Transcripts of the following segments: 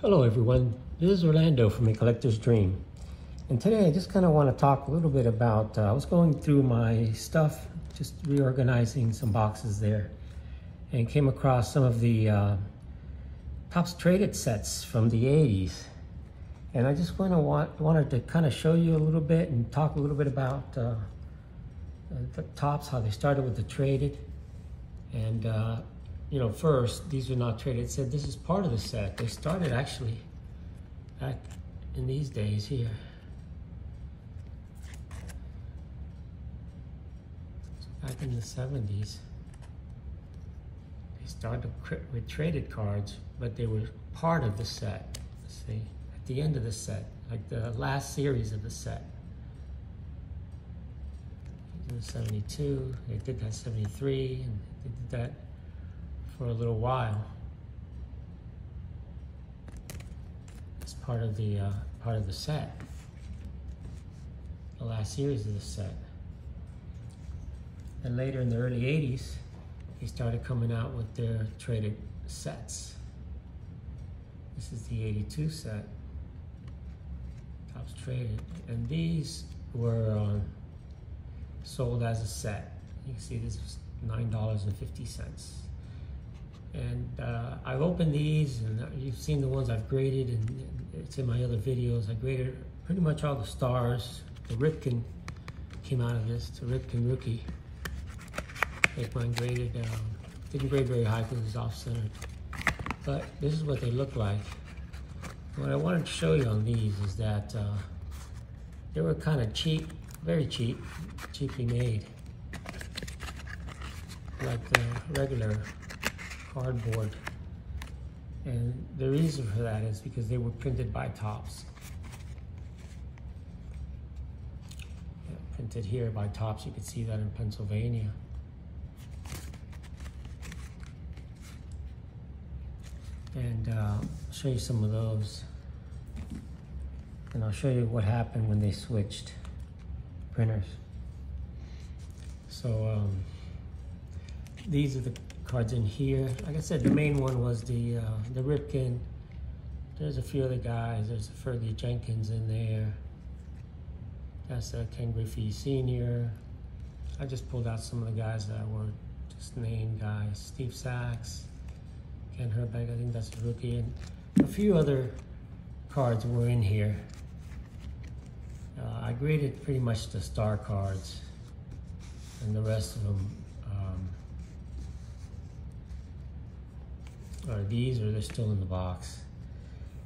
Hello everyone, this is Orlando from A Collector's Dream. And today I just kind of want to talk a little bit about, I was going through my stuff, just reorganizing some boxes there, and came across some of the Topps traded sets from the 80s. And I just wanted to kind of show you a little bit and talk a little bit about the Topps, how they started with the traded. And you know, first, these are not traded set. This is part of the set. They started actually back in these days here. Back in the 70s, they started with traded cards, but they were part of the set. See, at the end of the set, like the last series of the set. In 72, they did that 73, and they did that for a little while. It's part of the set, the last series of the set. And later in the early 80s, they started coming out with their traded sets. This is the 82 set, Topps traded, and these were sold as a set. You can see this was $9.50. And I've opened these, and you've seen the ones I've graded, and it's in my other videos. I graded pretty much all the stars. The Ripken came out of this, the Ripken rookie. Like mine graded, didn't grade very high because it was off-centered. But this is what they look like. What I wanted to show you on these is that they were kind of cheap, very cheap, cheaply made. Like the regular cardboard. And the reason for that is because they were printed by Topps. Yeah, printed here by Topps. You can see that in Pennsylvania. And I'll show you some of those. And I'll show you what happened when they switched printers. So these are the cards in here. Like I said, the main one was the Ripken. There's a few other guys. There's a Fergie Jenkins in there. That's Ken Griffey Sr. I just pulled out some of the guys that were just named guys. Steve Sachs, Ken Herbeck, I think that's a rookie. And a few other cards were in here. I graded pretty much the star cards, and the rest of them are these, or they're still in the box.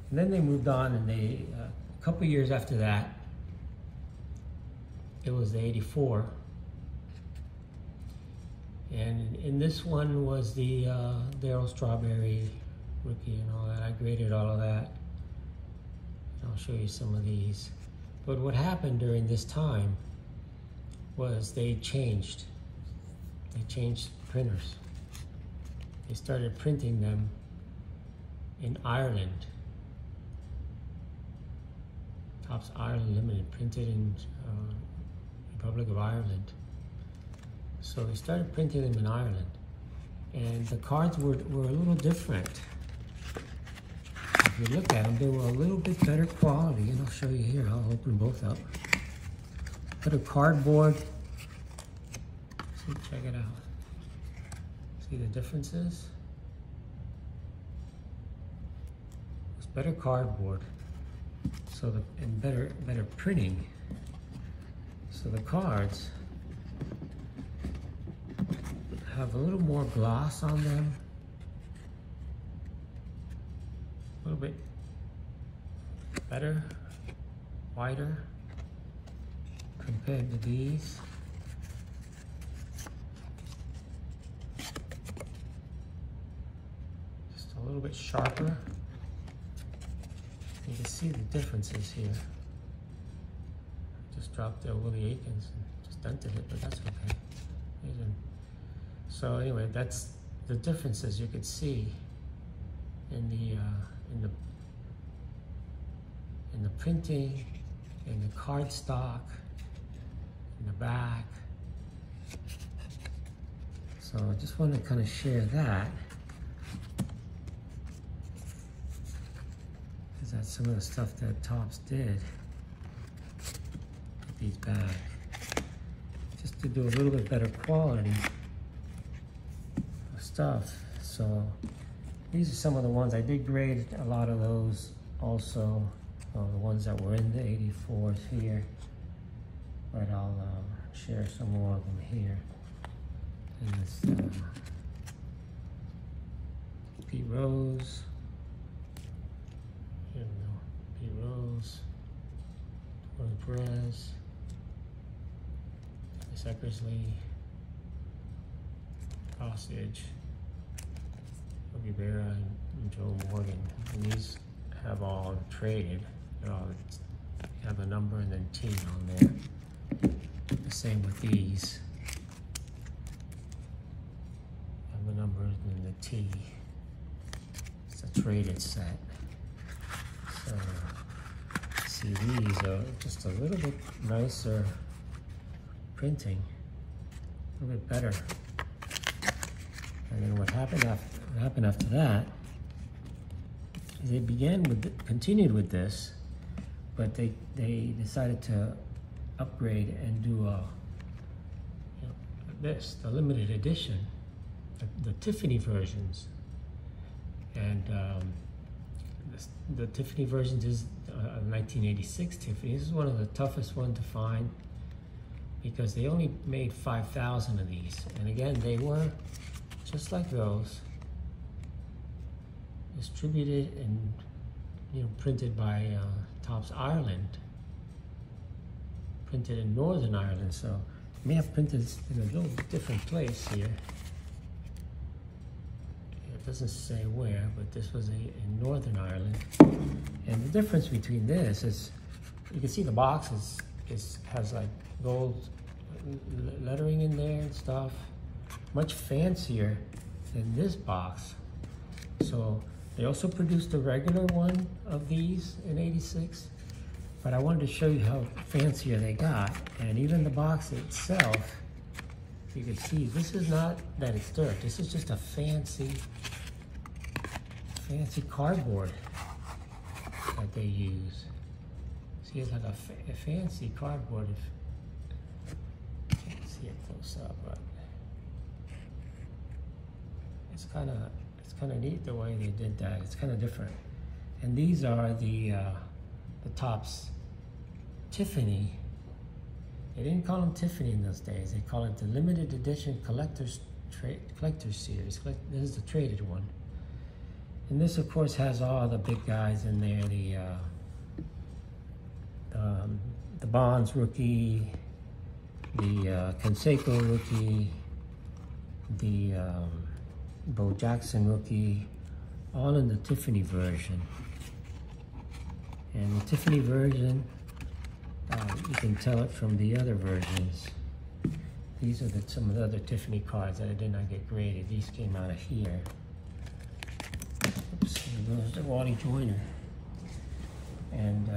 And then they moved on, and they a couple years after that, it was the 84. And in this one was the Darryl Strawberry rookie and all that. I graded all of that. I'll show you some of these. But what happened during this time was they changed printers. They started printing them in Ireland. Topps Ireland Limited, printed in Republic of Ireland. So they started printing them in Ireland. And the cards were a little different. If you look at them, they were a little bit better quality, and I'll show you here. I'll open both up. Better cardboard. See, check it out. See the differences? It's better cardboard, so and better printing. So the cards have a little more gloss on them, a little bit better, whiter compared to these. Just a little bit sharper. You can see the differences here. Just dropped the Willie Aikens and just dented it, but that's okay. So anyway, that's the differences you could see in the printing, in the cardstock, in the back. So I just want to kind of share that. because that's some of the stuff that Topps did. Put these back just to do a little bit better quality of stuff. So these are some of the ones I did grade. A lot of those also, the ones that were in the 84s here, but I'll share some more of them here. And this Pete Rose. Here we go. Pete Rose. Tony Perez. Miss Eckersley. Osage. Yogi Berra and Joe Morgan. And these have all traded. They all have a number and then T on there. The same with these. Have a number and then the T. It's a traded set. So see, these are just a little bit nicer printing, a little bit better. And then what happened after that is they continued with this, but they decided to upgrade and do the limited edition, the Tiffany versions. And the Tiffany versions is 1986 Tiffany. This is one of the toughest ones to find because they only made 5,000 of these. And again, they were just like those, distributed and printed by Topps Ireland, printed in Northern Ireland. So it may have printed in a little different place here. It doesn't say where, but this was in Northern Ireland. And the difference between this is, you can see the box has like gold lettering in there and stuff. Much fancier than this box. So they also produced a regular one of these in '86, but I wanted to show you how fancier they got. And even the box itself, you can see this is not that it's dirt. This is just a fancy cardboard that they use. See, it's like a fancy cardboard. Can't see it close up, but it's kind of neat the way they did that. It's kind of different. And these are the Topps Tiffany. They didn't call them Tiffany in those days. They call it the limited edition collector's series. This is the traded one. And this, of course, has all the big guys in there. The Bonds rookie, the Canseco rookie, the Bo Jackson rookie, all in the Tiffany version. And the Tiffany version, you can tell it from the other versions. These are some of the other Tiffany cards that I did not get graded. These came out of here. Oops, there goes the Wally Joyner. And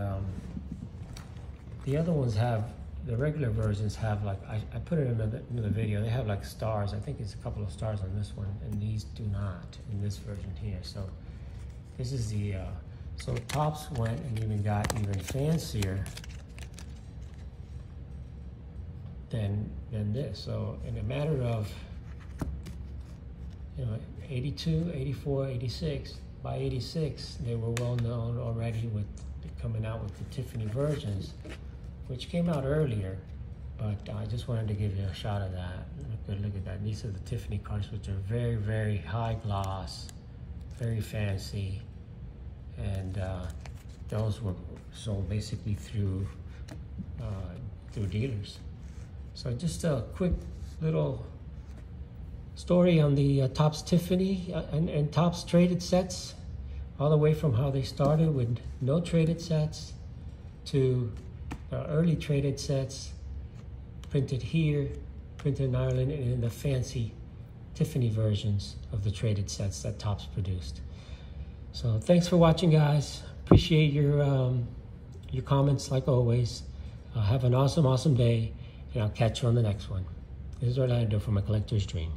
the other ones have, the regular versions have like, I put it in the video, they have like stars. I think it's a couple of stars on this one, and these do not in this version here. So this is the, so Topps went and even got even fancier than this. So in a matter of, 82, 84, 86, by 86, they were well known already with coming out with the Tiffany versions, which came out earlier, but I just wanted to give you a shot of that. Look at that. These are the Tiffany cards, which are very, very high gloss, very fancy, and those were sold basically through dealers. So just a quick little story on the Topps Tiffany and Topps traded sets, all the way from how they started with no traded sets to early traded sets, printed here, printed in Ireland, and in the fancy Tiffany versions of the traded sets that Topps produced. So thanks for watching, guys. Appreciate your comments like always. Have an awesome day, and I'll catch you on the next one. This is Orlando from A Collector's Dream.